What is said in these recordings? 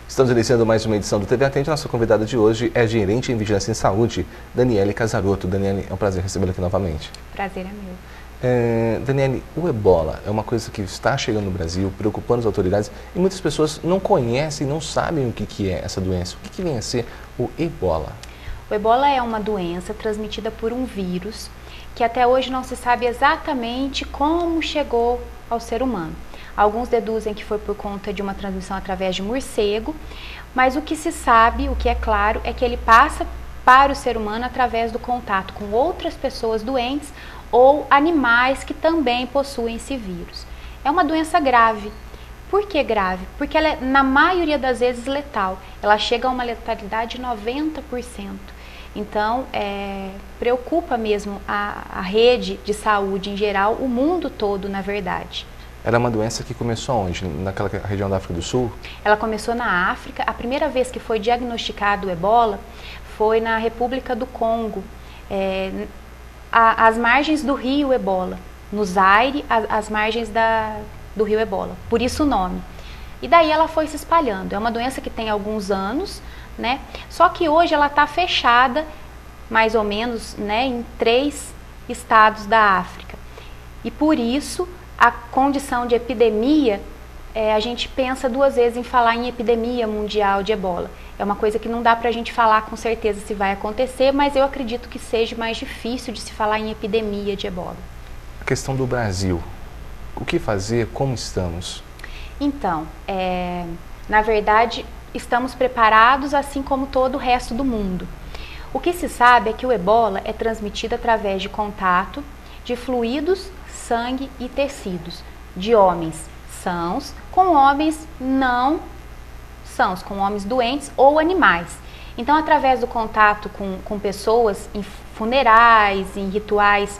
Estamos iniciando mais uma edição do TV Atende. Nossa convidada de hoje é gerente em Vigilância em Saúde, Daniele Casarotto. Daniele, é um prazer recebê-la aqui novamente. Prazer é meu. Daniele, o ebola é uma coisa que está chegando no Brasil, preocupando as autoridades, e muitas pessoas não conhecem, não sabem o que é essa doença. O que vem a ser o ebola? O ebola é uma doença transmitida por um vírus que até hoje não se sabe exatamente como chegou ao ser humano. Alguns deduzem que foi por conta de uma transmissão através de morcego, mas o que se sabe, o que é claro, é que ele passa para o ser humano através do contato com outras pessoas doentes ou animais que também possuem esse vírus. É uma doença grave. Por que grave? Porque ela é, na maioria das vezes, letal. Ela chega a uma letalidade de 90%. Então, preocupa mesmo a rede de saúde em geral, o mundo todo, na verdade. Ela é uma doença que começou onde? Naquela região da África do Sul? Ela começou na África. A primeira vez que foi diagnosticado o ebola foi na República do Congo, às margens do rio Ebola, no Zaire, às margens do rio Ebola, por isso o nome. E daí ela foi se espalhando. É uma doença que tem alguns anos, né? Só que hoje ela está fechada, mais ou menos, né, em 3 estados da África. E por isso a condição de epidemia, a gente pensa 2 vezes em falar em epidemia mundial de ebola. É uma coisa que não dá para a gente falar com certeza se vai acontecer, mas eu acredito que seja mais difícil de se falar em epidemia de ebola. A questão do Brasil, o que fazer, como estamos? Então, na verdade, estamos preparados assim como todo o resto do mundo. O que se sabe é que o ebola é transmitido através de contato de fluidos, sangue e tecidos de homens sãos com homens não sãos, com homens doentes ou animais. Então, através do contato com pessoas em funerais, em rituais,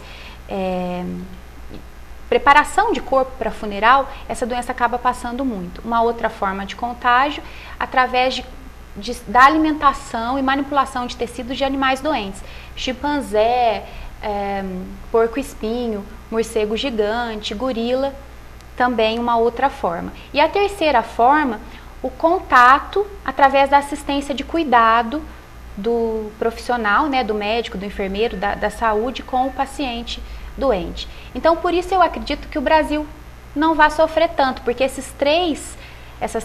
preparação de corpo para funeral, essa doença acaba passando muito. Uma outra forma de contágio, através da alimentação e manipulação de tecidos de animais doentes, chimpanzé, porco-espinho, morcego gigante, gorila, também uma outra forma. E a terceira forma, o contato através da assistência de cuidado do profissional, né, do médico, do enfermeiro, da saúde com o paciente doente. Então, por isso eu acredito que o Brasil não vai sofrer tanto, porque essas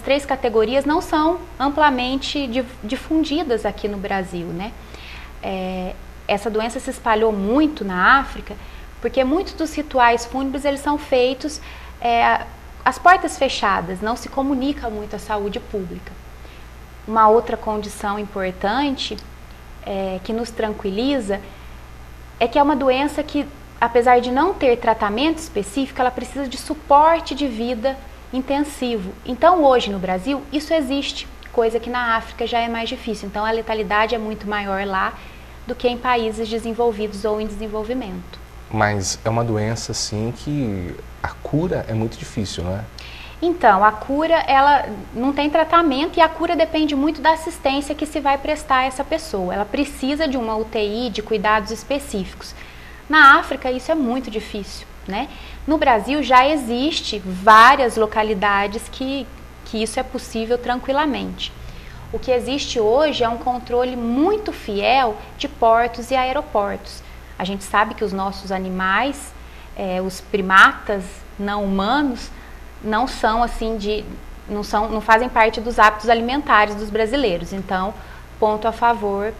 três categorias não são amplamente difundidas aqui no Brasil, né? Essa doença se espalhou muito na África, porque muitos dos rituais fúnebres eles são feitos às portas fechadas, não se comunica muito a saúde pública. Uma outra condição importante que nos tranquiliza é que é uma doença que, apesar de não ter tratamento específico, ela precisa de suporte de vida intensivo. Então, hoje no Brasil, isso existe, coisa que na África já é mais difícil. Então, a letalidade é muito maior lá do que em países desenvolvidos ou em desenvolvimento. Mas é uma doença, assim, que a cura é muito difícil, não é? Então, a cura, ela não tem tratamento e a cura depende muito da assistência que se vai prestar a essa pessoa. Ela precisa de uma UTI, de cuidados específicos. Na África, isso é muito difícil, né? No Brasil, já existe várias localidades que isso é possível tranquilamente. O que existe hoje é um controle muito fiel de portos e aeroportos. A gente sabe que os nossos animais, os primatas não humanos, não são assim não fazem parte dos hábitos alimentares dos brasileiros. Então, ponto a favor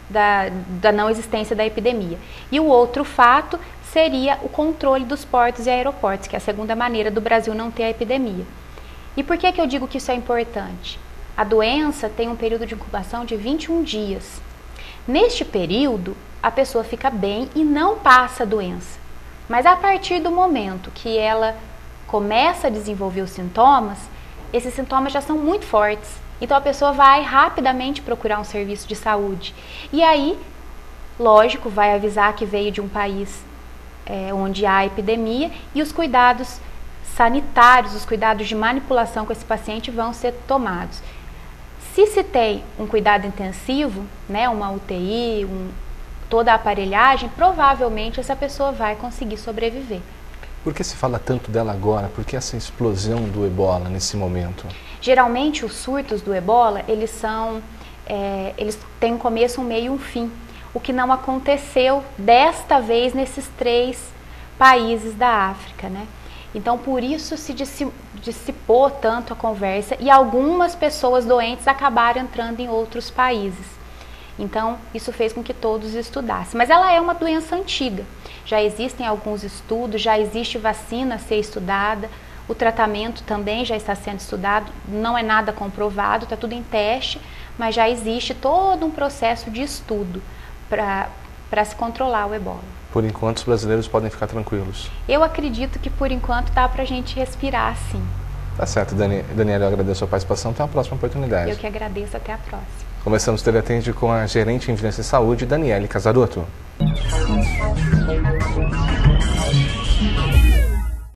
da não existência da epidemia. E o outro fato seria o controle dos portos e aeroportos, que é a segunda maneira do Brasil não ter a epidemia. E por que eu digo que isso é importante? A doença tem um período de incubação de 21 dias. Neste período, a pessoa fica bem e não passa a doença. Mas a partir do momento que ela começa a desenvolver os sintomas, esses sintomas já são muito fortes. Então a pessoa vai rapidamente procurar um serviço de saúde. E aí, lógico, vai avisar que veio de um país onde há epidemia e os cuidados sanitários, os cuidados de manipulação com esse paciente vão ser tomados. Se se tem um cuidado intensivo, né, uma UTI, toda a aparelhagem, provavelmente essa pessoa vai conseguir sobreviver. Por que se fala tanto dela agora? Por que essa explosão do ebola nesse momento? Geralmente os surtos do ebola, eles têm um começo, um meio e um fim. O que não aconteceu desta vez nesses 3 países da África, né? Então, por isso se dissipou tanto a conversa e algumas pessoas doentes acabaram entrando em outros países. Então, isso fez com que todos estudassem. Mas ela é uma doença antiga. Já existem alguns estudos, já existe vacina a ser estudada, o tratamento também já está sendo estudado, não é nada comprovado, está tudo em teste, mas já existe todo um processo de estudo para se controlar o ebola. Por enquanto, os brasileiros podem ficar tranquilos. Eu acredito que por enquanto dá para a gente respirar, sim. Tá certo, Daniela, eu agradeço a sua participação. Até a próxima oportunidade. Eu que agradeço, até a próxima. Começamos o Teleatende com a gerente em Vigilância e Saúde, Daniele Casarotto.